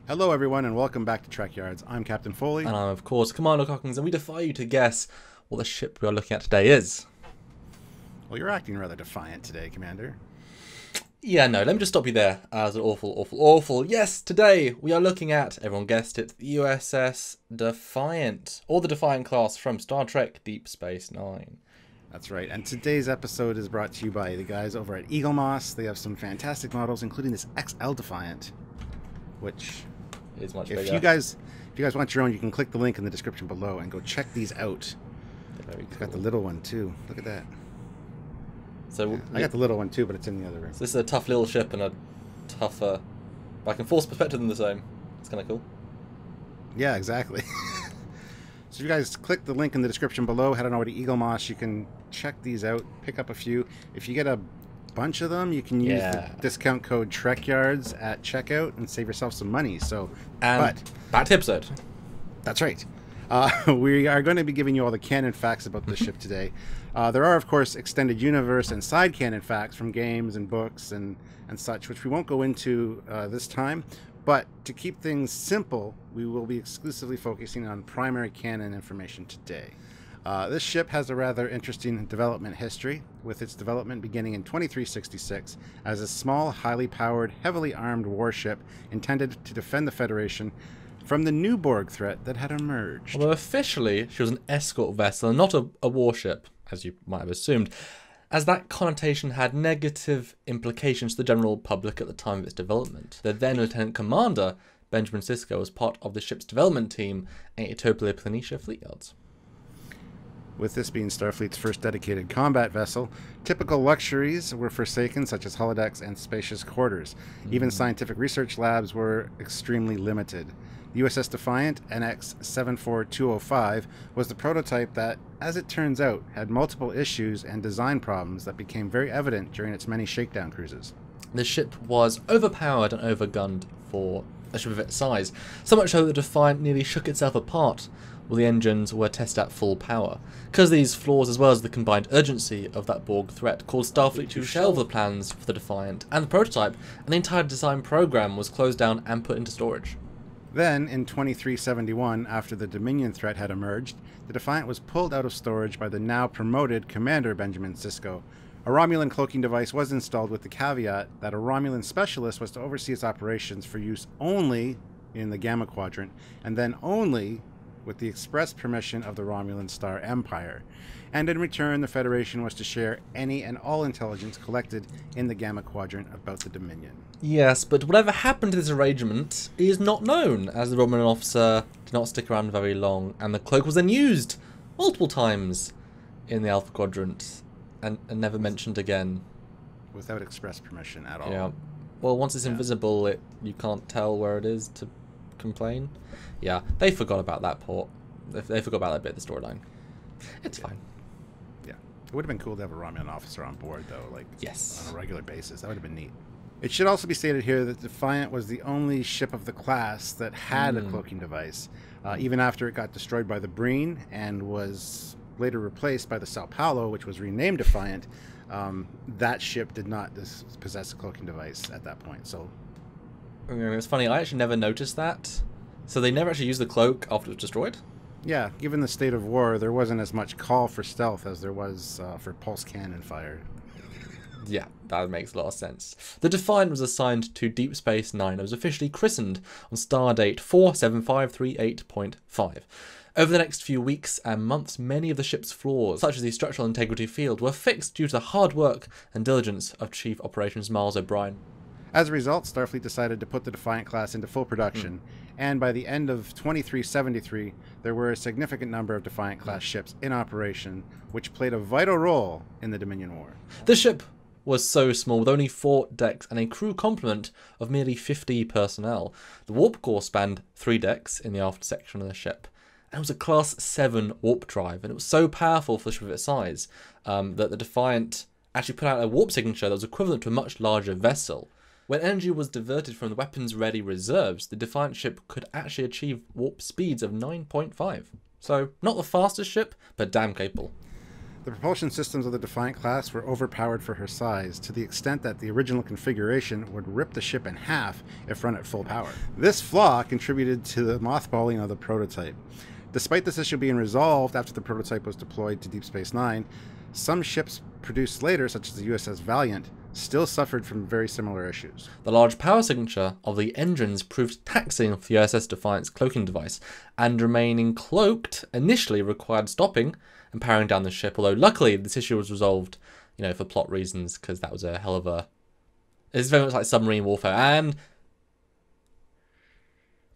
Hello everyone and welcome back to Trekyards. I'm Captain Foley. And I'm of course Commander Cockings, and we defy you to guess what the ship we are looking at today is. Well, you're acting rather defiant today, Commander. Yeah, no, let me just stop you there. As an awful. Yes, today we are looking at, everyone guessed it, the USS Defiant, or the Defiant class from Star Trek Deep Space Nine. That's right, and today's episode is brought to you by the guys over at Eagle Moss. They have some fantastic models, including this XL Defiant, which is much if bigger. you guys want your own, you can click the link in the description below and go check these out. They're very cool. It's got the little one too. Look at that. So yeah, I got the little one too, but it's in the other room. So this is a tough little ship and a tougher, but I can force perspective than the same. It's kind of cool. Yeah, exactly. So if you guys click the link in the description below, head on over to Eagle Moss. You can check these out, pick up a few. If you get a bunch of them, you can use the discount code Trekyards at checkout and save yourself some money. So, but back to episode. That's right. We are going to be giving you all the canon facts about this ship today. There are, of course, extended universe and side canon facts from games and books and such, which we won't go into this time. But to keep things simple, we will be exclusively focusing on primary canon information today. This ship has a rather interesting development history, with its development beginning in 2366 as a small, highly powered, heavily armed warship intended to defend the Federation from the new Borg threat that had emerged. Although officially she was an escort vessel and not a warship, as you might have assumed, as that connotation had negative implications to the general public at the time of its development. The then Lieutenant Commander, Benjamin Sisko, was part of the ship's development team at Utopia Planitia Fleet Yards. With this being Starfleet's first dedicated combat vessel, typical luxuries were forsaken, such as holodecks and spacious quarters. Even scientific research labs were extremely limited. The USS Defiant, NX 74205, was the prototype that, as it turns out, had multiple issues and design problems that became very evident during its many shakedown cruises. The ship was overpowered and overgunned for a ship of its size, so much so that the Defiant nearly shook itself apart while the engines were tested at full power. Because these flaws, as well as the combined urgency of that Borg threat, caused Starfleet to shelve the plans for the Defiant and the prototype, and the entire design program was closed down and put into storage. Then, in 2371, after the Dominion threat had emerged, the Defiant was pulled out of storage by the now promoted Commander Benjamin Sisko. A Romulan cloaking device was installed with the caveat that a Romulan specialist was to oversee its operations for use only in the Gamma Quadrant, and then only with the express permission of the Romulan Star Empire. And in return, the Federation was to share any and all intelligence collected in the Gamma Quadrant about the Dominion. Yes, but whatever happened to this arrangement is not known, as the Romulan officer did not stick around very long, and the cloak was then used multiple times in the Alpha Quadrant, and never mentioned again. Without express permission at all. Yeah. Well, once it's invisible, you can't tell where it is to complain. Yeah, they forgot about that port. They forgot about that bit of the storyline. It's fine. Yeah. It would have been cool to have a Romulan officer on board, though, like on a regular basis. That would have been neat. It should also be stated here that Defiant was the only ship of the class that had a cloaking device, even after it got destroyed by the Breen and was later replaced by the Sao Paulo, which was renamed Defiant. That ship did not possess a cloaking device at that point. So it's funny, I actually never noticed that. So they never actually used the cloak after it was destroyed? Yeah, given the state of war, there wasn't as much call for stealth as there was for pulse cannon fire. Yeah, that makes a lot of sense. The Defiant was assigned to Deep Space Nine. It was officially christened on stardate 47538.5. Over the next few weeks and months, many of the ship's flaws, such as the structural integrity field, were fixed due to the hard work and diligence of Chief Operations Miles O'Brien. As a result, Starfleet decided to put the Defiant class into full production, and by the end of 2373, there were a significant number of Defiant class ships in operation, which played a vital role in the Dominion War. The ship was so small, with only 4 decks and a crew complement of merely 50 personnel. The warp core spanned 3 decks in the aft section of the ship, and it was a Class 7 warp drive, and it was so powerful for a ship of its size that the Defiant actually put out a warp signature that was equivalent to a much larger vessel. When energy was diverted from the weapons-ready reserves, the Defiant ship could actually achieve warp speeds of 9.5. So, not the fastest ship, but damn capable. The propulsion systems of the Defiant class were overpowered for her size, to the extent that the original configuration would rip the ship in half if run at full power. This flaw contributed to the mothballing of the prototype. Despite this issue being resolved after the prototype was deployed to Deep Space Nine, some ships produced later, such as the USS Valiant, still suffered from very similar issues. The large power signature of the engines proved taxing for the USS Defiant's cloaking device, and remaining cloaked initially required stopping and powering down the ship, although luckily this issue was resolved, for plot reasons, because that was a hell of a... It's very much like submarine warfare,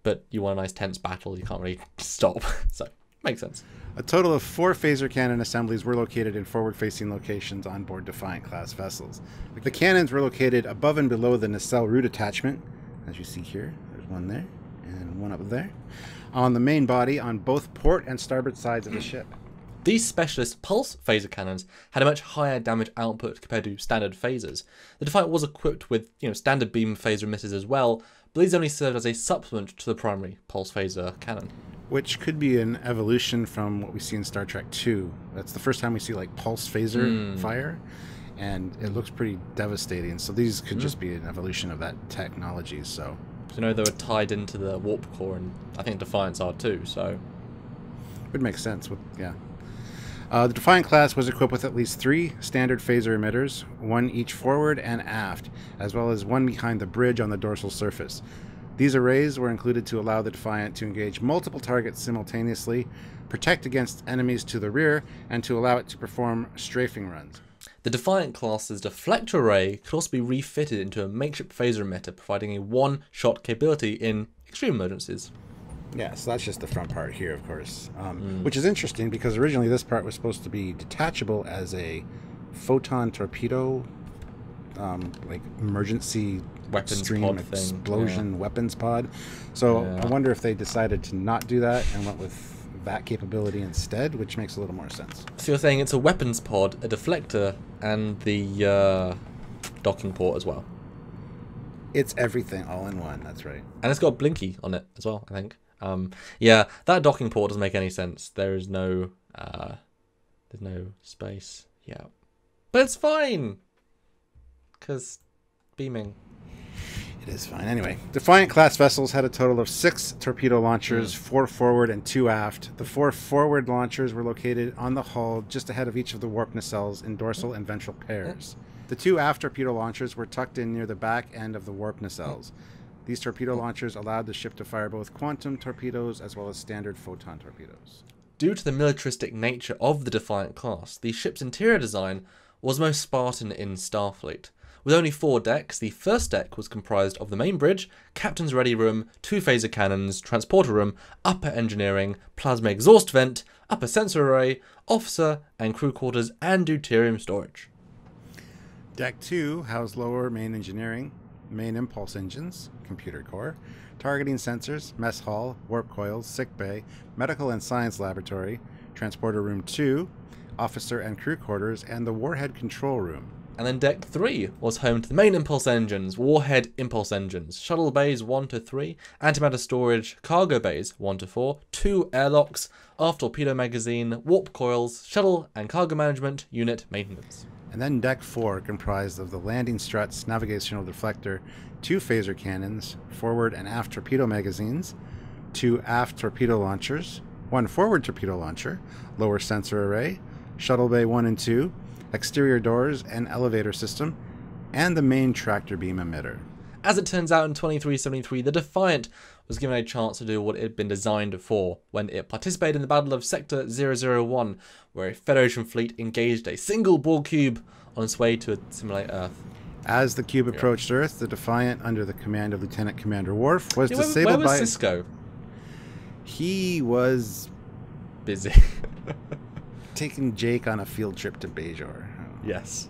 but you want a nice tense battle, you can't really stop, so makes sense. A total of 4 phaser cannon assemblies were located in forward-facing locations on board Defiant-class vessels. The cannons were located above and below the nacelle root attachment, as you see here. There's one there, and one up there, on the main body on both port and starboard sides of the ship. These specialist pulse phaser cannons had a much higher damage output compared to standard phasers. The Defiant was equipped with standard beam phaser emitters as well, but these only served as a supplement to the primary pulse phaser cannon. Which could be an evolution from what we see in Star Trek II. That's the first time we see like pulse phaser fire, and it looks pretty devastating. So these could just be an evolution of that technology. So they were tied into the warp core, and I think Defiants are too. So would make sense. The Defiant class was equipped with at least 3 standard phaser emitters, 1 each forward and aft, as well as 1 behind the bridge on the dorsal surface. These arrays were included to allow the Defiant to engage multiple targets simultaneously, protect against enemies to the rear, and to allow it to perform strafing runs. The Defiant class's deflector array could also be refitted into a makeshift phaser emitter, providing a one-shot capability in extreme emergencies. Yeah, so that's just the front part here, of course, which is interesting because originally this part was supposed to be detachable as a photon torpedo, like emergency weapons stream pod explosion weapons pod. So I wonder if they decided to not do that and went with that capability instead, which makes a little more sense. So you're saying it's a weapons pod, a deflector, and the docking port as well? It's everything all in one, that's right. And it's got a blinky on it as well, I think. Yeah, that docking port doesn't make any sense. There's no space. Yeah, but it's fine because beaming. It is fine. Anyway, Defiant-class vessels had a total of 6 torpedo launchers, 4 forward and 2 aft. The 4 forward launchers were located on the hull just ahead of each of the warp nacelles in dorsal and ventral pairs. The 2 aft torpedo launchers were tucked in near the back end of the warp nacelles. These torpedo launchers allowed the ship to fire both quantum torpedoes as well as standard photon torpedoes. Due to the militaristic nature of the Defiant class, the ship's interior design was most Spartan in Starfleet. With only 4 decks, the first deck was comprised of the main bridge, captain's ready room, 2 phaser cannons, transporter room, upper engineering, plasma exhaust vent, upper sensor array, officer and crew quarters, and deuterium storage. Deck 2 housed lower main engineering, main impulse engines, computer core, targeting sensors, mess hall, warp coils, sick bay, medical and science laboratory, transporter room 2, officer and crew quarters, and the warhead control room. And then Deck 3 was home to the main impulse engines, warhead impulse engines, shuttle bays 1 to 3, antimatter storage, cargo bays 1 to 4, 2 airlocks, aft torpedo magazine, warp coils, shuttle and cargo management, unit maintenance. And then Deck 4 comprised of the landing struts, navigational deflector, 2 phaser cannons, forward and aft torpedo magazines, 2 aft torpedo launchers, 1 forward torpedo launcher, lower sensor array, shuttle bay 1 and 2, exterior doors and elevator system, and the main tractor beam emitter. As it turns out, in 2373, the Defiant was given a chance to do what it had been designed for when it participated in the Battle of Sector 001, where a Federation fleet engaged a single Borg cube on its way to simulate Earth. As the cube approached Earth, the Defiant, under the command of Lieutenant Commander Worf, was disabled by... Where was Sisko? He was... busy. taking Jake on a field trip to Bajor. Yes.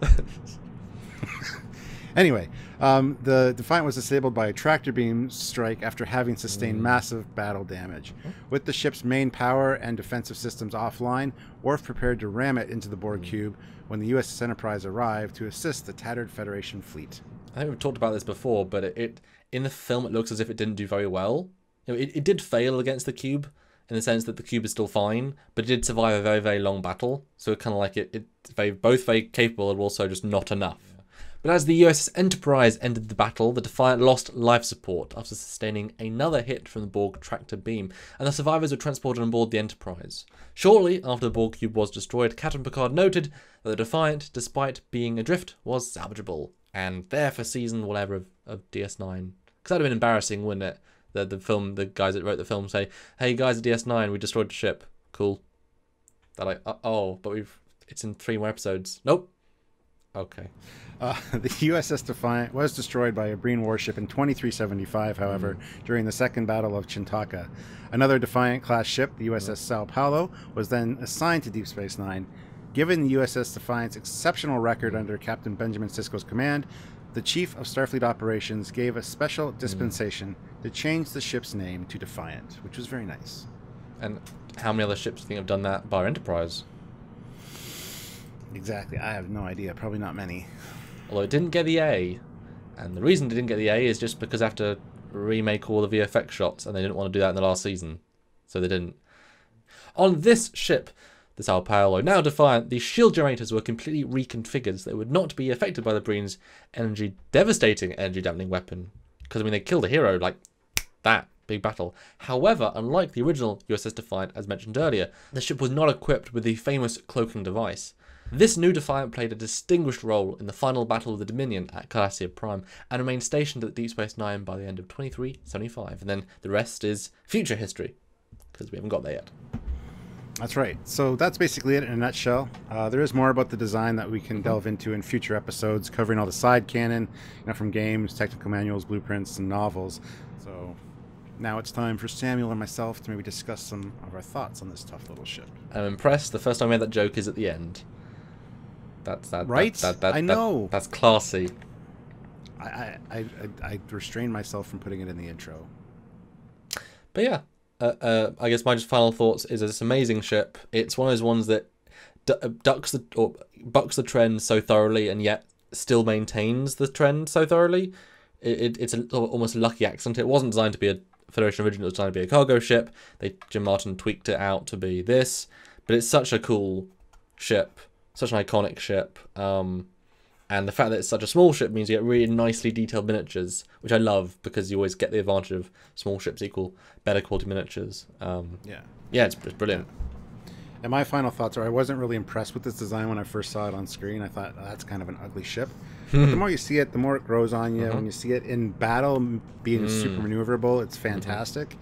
Anyway, the Defiant was disabled by a tractor beam strike after having sustained massive battle damage. With the ship's main power and defensive systems offline, Worf prepared to ram it into the Borg cube when the USS Enterprise arrived to assist the tattered Federation fleet. I think we've talked about this before, but it in the film it looks as if it didn't do very well. It did fail against the cube, in the sense that the cube is still fine, but it did survive a very, very long battle. So kind of like both very capable and also just not enough. But as the USS Enterprise ended the battle, the Defiant lost life support after sustaining another hit from the Borg tractor beam, and the survivors were transported on board the Enterprise. Shortly after the Borg cube was destroyed, Captain Picard noted that the Defiant, despite being adrift, was salvageable. And there for season whatever of DS9. Because that would have been embarrassing, wouldn't it? The guys that wrote the film say, "Hey guys at DS9, we destroyed the ship. Cool." They're like, "Oh, but it's in 3 more episodes." Nope. Okay. The USS Defiant was destroyed by a Breen warship in 2375, however, during the Second Battle of Chintaka. Another Defiant-class ship, the USS Sao Paulo, was then assigned to Deep Space Nine. Given the USS Defiant's exceptional record under Captain Benjamin Sisko's command, the Chief of Starfleet Operations gave a special dispensation to change the ship's name to Defiant, which was very nice. And how many other ships do you think have done that by Enterprise? Exactly. I have no idea. Probably not many. Although it didn't get the A. And the reason it didn't get the A is just because they have to remake all the VFX shots, and they didn't want to do that in the last season. So they didn't. On this ship, the Sao Paulo, now Defiant, the shield generators were completely reconfigured so they would not be affected by the Breen's devastating energy dampening weapon. Because, I mean, they killed a hero like that. Big battle. However, unlike the original USS Defiant, as mentioned earlier, the ship was not equipped with the famous cloaking device. This new Defiant played a distinguished role in the final battle of the Dominion at Calassia Prime and remained stationed at Deep Space Nine by the end of 2375. And then the rest is future history, because we haven't got there yet. That's right. So that's basically it in a nutshell. There is more about the design that we can delve into in future episodes, covering all the side canon, from games, technical manuals, blueprints, and novels. So now it's time for Samuel and myself to maybe discuss some of our thoughts on this tough little ship. I'm impressed. The first time we had that joke is at the end. That's right. I know. That's classy. I restrained myself from putting it in the intro. But yeah, I guess my just final thoughts is this amazing ship. It's one of those ones that bucks the trend so thoroughly, and yet still maintains the trend so thoroughly. It's almost a lucky accident. It wasn't designed to be a Federation original. It was designed to be a cargo ship. Jim Martin tweaked it out to be this, but it's such a cool ship. Such an iconic ship, and the fact that it's such a small ship means you get really nicely detailed miniatures, which I love because you always get the advantage of small ships equal better quality miniatures. Yeah, it's brilliant. And my final thoughts are I wasn't really impressed with this design when I first saw it on screen. I thought, oh, that's kind of an ugly ship. But the more you see it, the more it grows on you. When you see it in battle being super maneuverable, it's fantastic.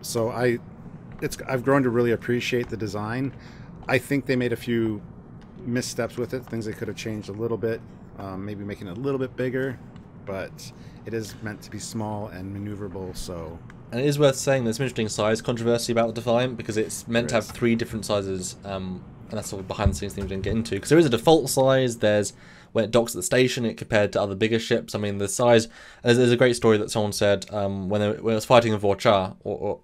So I've grown to really appreciate the design. I think they made a few missteps with it, things they could have changed a little bit, maybe making it a little bit bigger, but it is meant to be small and maneuverable. So, and it is worth saying there's some interesting size controversy about the Defiant because it's meant to have 3 different sizes, and that's sort of behind the scenes thing we didn't get into, because there is a default size. There's when it docks at the station, it compared to other bigger ships. I mean, the size, there's a great story that someone said when it was fighting in Vorcha,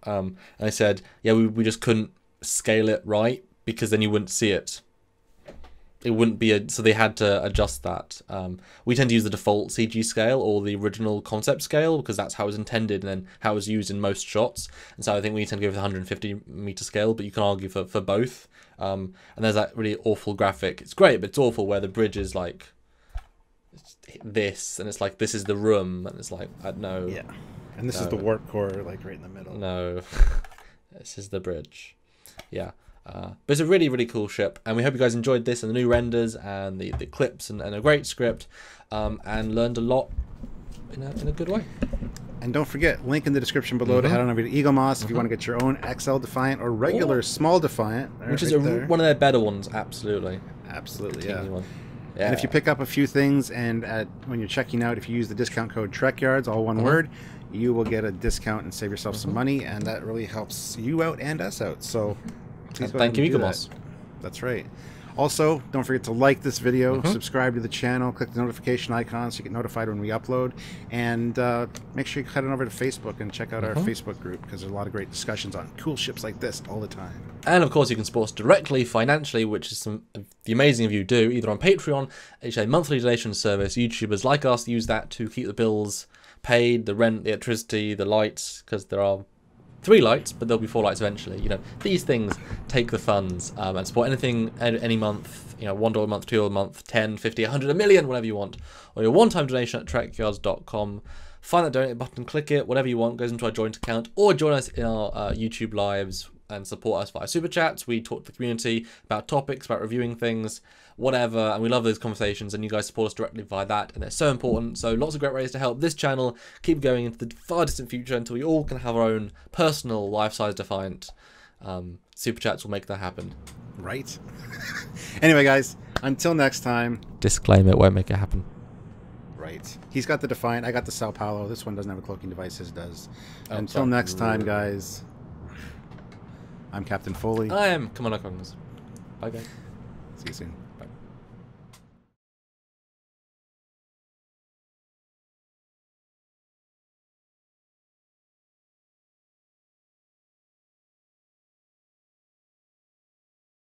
and they said, yeah, we just couldn't scale it right because then you wouldn't see it. It wouldn't be so they had to adjust that. We tend to use the default CG scale or the original concept scale because that's how it was intended and then how it was used in most shots. And so I think we tend to go with the 150 meter scale, but you can argue for both. And there's that really awful graphic. It's great, but it's awful where the bridge is like this, and it's like this is the room, and it's like no. Yeah, and this is the warp core, like right in the middle. No, this is the bridge. Yeah. But it's a really, really cool ship, and we hope you guys enjoyed this and the new renders and the clips and a great script, and learned a lot in a good way. And don't forget, link in the description below to head on over to Eagle Moss if you want to get your own XL Defiant or regular small Defiant. Which is one of their better ones, absolutely. Absolutely, yeah. Yeah. And if you pick up a few things and when you're checking out, if you use the discount code Trekyards, all one word, you will get a discount and save yourself some money, and that really helps you out and us out. So please go ahead and thank you, do Eagle that. Moss. That's right. Also, don't forget to like this video, subscribe to the channel, click the notification icon so you get notified when we upload, and make sure you head on over to Facebook and check out our Facebook group because there's a lot of great discussions on cool ships like this all the time. And of course, you can support us directly financially, which is some of the amazing of you do, either on Patreon, it's a monthly donation service. YouTubers like us use that to keep the bills paid, the rent, the electricity, the lights, because there are 3 lights, but there'll be 4 lights eventually. You know, these things take the funds and support anything any month. You know, $1 a month, $2 a month, 10, 50, 100, a million, whatever you want. Or your one-time donation at trekyards.com. Find that donate button, click it, whatever you want, goes into our joint account, or join us in our YouTube lives and support us via super chats. We talk to the community about topics, about reviewing things, whatever, and we love those conversations, and you guys support us directly via that, and they're so important. So lots of great ways to help this channel keep going into the far distant future until we all can have our own personal life-size Defiant. Super chats will make that happen. Right. Anyway, guys, until next time. Disclaimer, it won't make it happen. Right. He's got the Defiant, I got the Sao Paulo. This one doesn't have a cloaking device, his does. Oh, until next time, guys. I'm Captain Foley. I am Commander Congress. Bye, guys. See you soon.